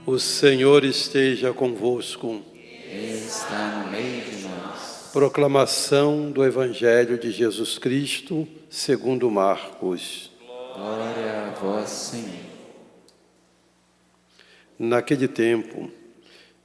O Senhor esteja convosco. Está no meio de nós. Proclamação do Evangelho de Jesus Cristo, segundo Marcos. Glória a vós, Senhor. Naquele tempo,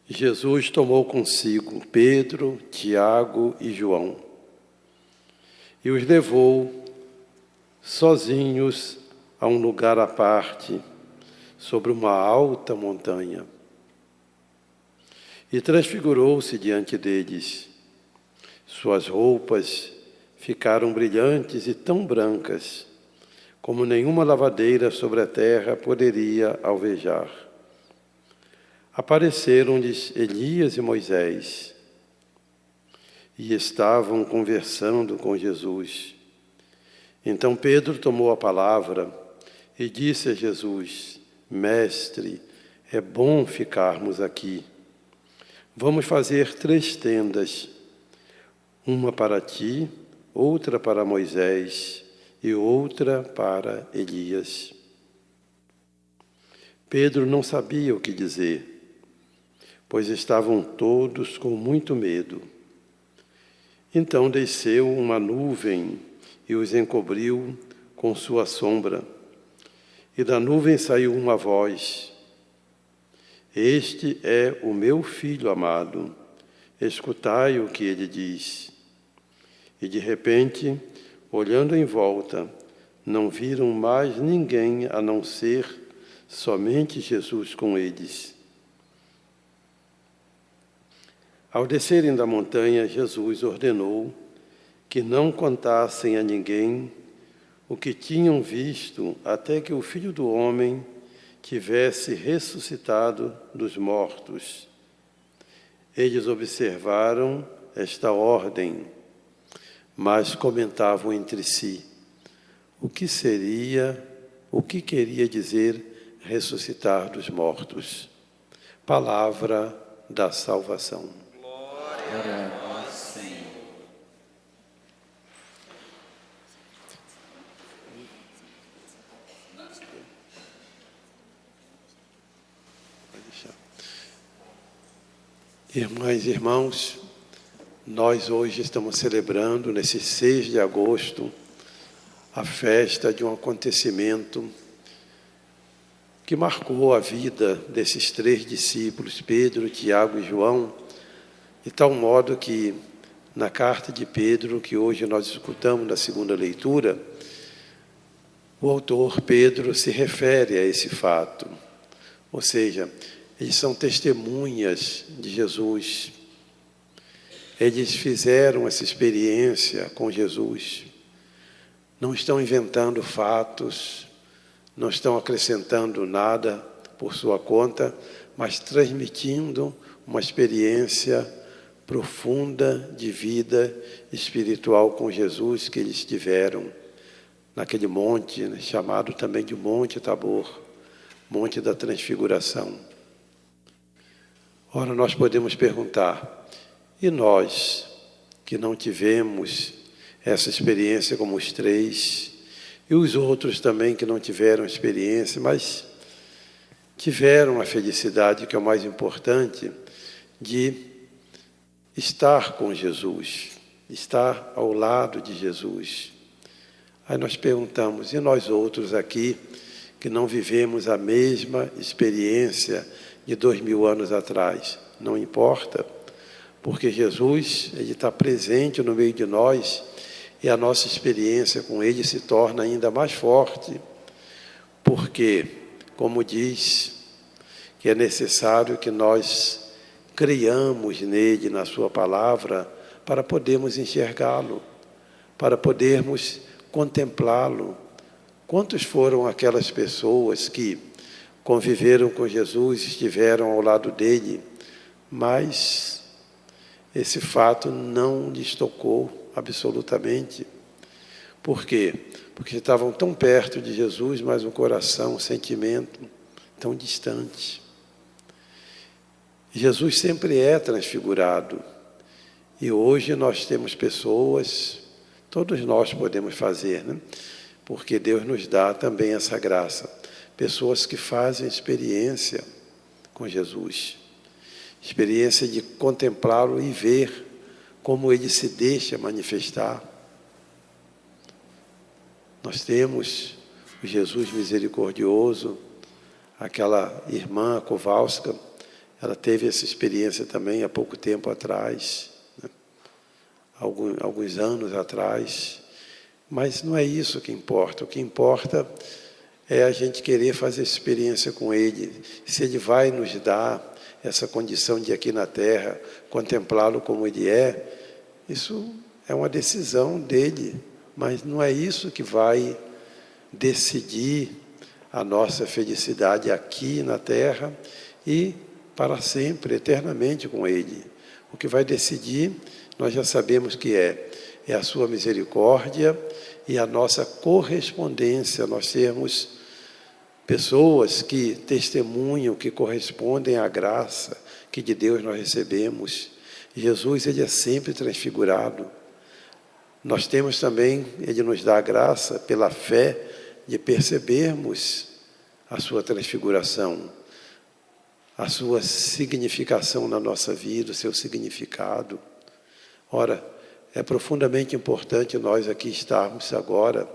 Jesus tomou consigo Pedro, Tiago e João e os levou sozinhos a um lugar à parte, sobre uma alta montanha. E transfigurou-se diante deles. Suas roupas ficaram brilhantes e tão brancas, como nenhuma lavadeira sobre a terra poderia alvejar. Apareceram-lhes Elias e Moisés, e estavam conversando com Jesus. Então Pedro tomou a palavra e disse a Jesus: Mestre, é bom ficarmos aqui. Vamos fazer 3 tendas, uma para ti, outra para Moisés e outra para Elias. Pedro não sabia o que dizer, pois estavam todos com muito medo. Então desceu uma nuvem e os encobriu com sua sombra. E da nuvem saiu uma voz: Este é o meu Filho amado, escutai o que ele diz. E de repente, olhando em volta, não viram mais ninguém a não ser somente Jesus com eles. Ao descerem da montanha, Jesus ordenou que não contassem a ninguém o que tinham visto, até que o Filho do Homem tivesse ressuscitado dos mortos. Eles observaram esta ordem, mas comentavam entre si o que queria dizer ressuscitar dos mortos. Palavra da salvação. Glória a vós, Senhor. Irmãs e irmãos, nós hoje estamos celebrando, nesse 6 de agosto, a festa de um acontecimento que marcou a vida desses 3 discípulos, Pedro, Tiago e João, de tal modo que, na carta de Pedro, que hoje nós escutamos na segunda leitura, o autor Pedro se refere a esse fato, ou seja, eles são testemunhas de Jesus. Eles fizeram essa experiência com Jesus. Não estão inventando fatos, não estão acrescentando nada por sua conta, mas transmitindo uma experiência profunda de vida espiritual com Jesus que eles tiveram naquele monte, chamado também de Monte Tabor, Monte da Transfiguração. Ora, nós podemos perguntar, e nós que não tivemos essa experiência como os 3, e os outros também que não tiveram experiência, mas tiveram a felicidade, que é o mais importante, de estar com Jesus, estar ao lado de Jesus. Aí nós perguntamos, e nós outros aqui, que não vivemos a mesma experiência de 2000 anos atrás? Não importa, porque Jesus, ele está presente no meio de nós e a nossa experiência com ele se torna ainda mais forte, porque, como diz, que é necessário que nós creiamos nele, na sua palavra, para podermos enxergá-lo, para podermos contemplá-lo. Quantos foram aquelas pessoas que conviveram com Jesus, estiveram ao lado dele, mas esse fato não lhes tocou absolutamente. Por quê? Porque estavam tão perto de Jesus, mas um coração, um sentimento tão distante. Jesus sempre é transfigurado. E hoje nós temos pessoas, todos nós podemos fazer, né? porque Deus nos dá também essa graça. Pessoas que fazem experiência com Jesus, experiência de contemplá-lo e ver como ele se deixa manifestar. Nós temos o Jesus misericordioso, aquela irmã Kowalska, ela teve essa experiência também há pouco tempo atrás, né? Alguns anos atrás, mas não é isso que importa. O que importa é a gente querer fazer experiência com Ele. Se Ele vai nos dar essa condição de aqui na Terra, contemplá-lo como Ele é, isso é uma decisão dele, mas não é isso que vai decidir a nossa felicidade aqui na Terra e para sempre, eternamente com Ele. O que vai decidir, nós já sabemos que é a sua misericórdia e a nossa correspondência, nós sermos pessoas que testemunham, que correspondem à graça que de Deus nós recebemos. Jesus, ele é sempre transfigurado. Nós temos também, ele nos dá a graça pela fé de percebermos a sua transfiguração, a sua significação na nossa vida, o seu significado. Ora, é profundamente importante nós aqui estarmos agora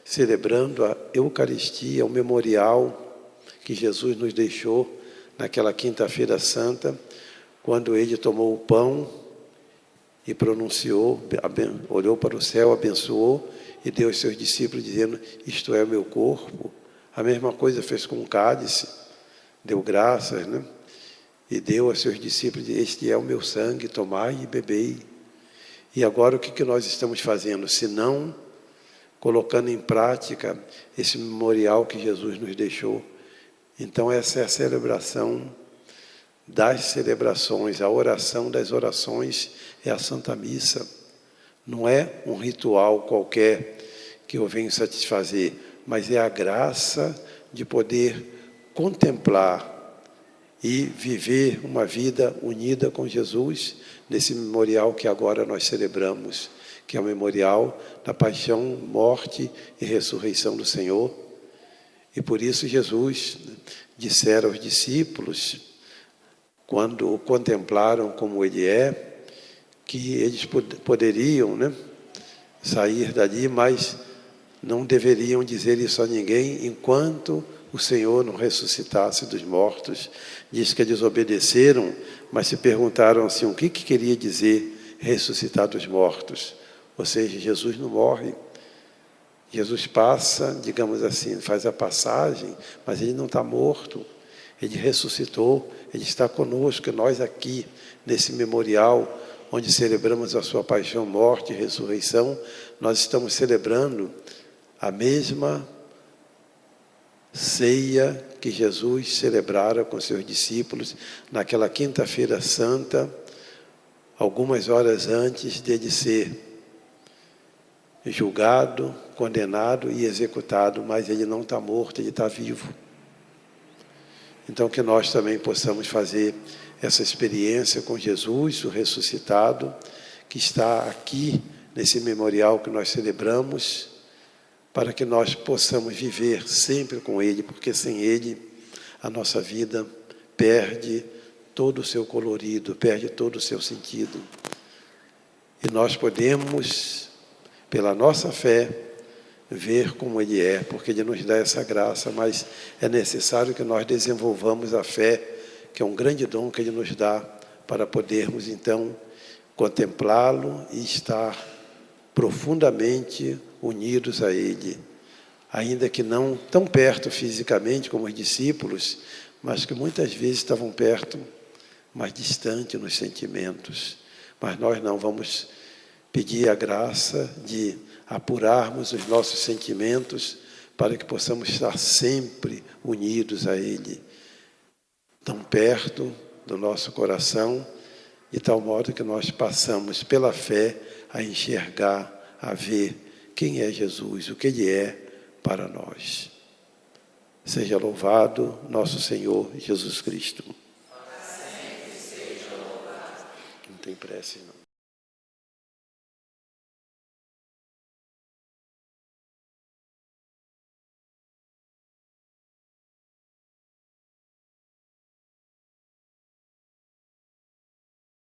celebrando a Eucaristia, o memorial que Jesus nos deixou naquela quinta-feira santa, quando ele tomou o pão e pronunciou, olhou para o céu, abençoou e deu aos seus discípulos dizendo: isto é o meu corpo. A mesma coisa fez com o cálice, deu graças, né? E deu aos seus discípulos: este é o meu sangue, tomai e bebei. E agora o que nós estamos fazendo? Se não colocando em prática esse memorial que Jesus nos deixou. Então essa é a celebração das celebrações, a oração das orações é a Santa Missa. Não é um ritual qualquer que eu venho satisfazer, mas é a graça de poder contemplar e viver uma vida unida com Jesus nesse memorial que agora nós celebramos, que é o memorial da paixão, morte e ressurreição do Senhor. E por isso Jesus dissera aos discípulos, quando o contemplaram como Ele é, que eles poderiam, né, sair dali, mas não deveriam dizer isso a ninguém enquanto o Senhor não ressuscitasse dos mortos. Diz que eles obedeceram, mas se perguntaram assim, o que queria dizer ressuscitar dos mortos? Ou seja, Jesus não morre. Jesus passa, digamos assim, faz a passagem, mas Ele não está morto. Ele ressuscitou, Ele está conosco. Nós aqui, nesse memorial, onde celebramos a sua paixão, morte e ressurreição, nós estamos celebrando a mesma ceia que Jesus celebrara com seus discípulos naquela quinta-feira santa, algumas horas antes dele ser julgado, condenado e executado, mas ele não está morto, ele está vivo. Então que nós também possamos fazer essa experiência com Jesus, o ressuscitado, que está aqui nesse memorial que nós celebramos, para que nós possamos viver sempre com Ele, porque sem Ele a nossa vida perde todo o seu colorido, perde todo o seu sentido. E nós podemos, pela nossa fé, ver como Ele é, porque Ele nos dá essa graça, mas é necessário que nós desenvolvamos a fé, que é um grande dom que Ele nos dá, para podermos então contemplá-lo e estar profundamente unidos a Ele, ainda que não tão perto fisicamente como os discípulos, mas que muitas vezes estavam perto, mas distante nos sentimentos. Mas nós não vamos pedir a graça de apurarmos os nossos sentimentos para que possamos estar sempre unidos a Ele, tão perto do nosso coração, de tal modo que nós passamos pela fé a enxergar, a ver quem é Jesus, o que Ele é para nós. Seja louvado nosso Senhor Jesus Cristo. Sempre seja louvado. Não tem prece, não.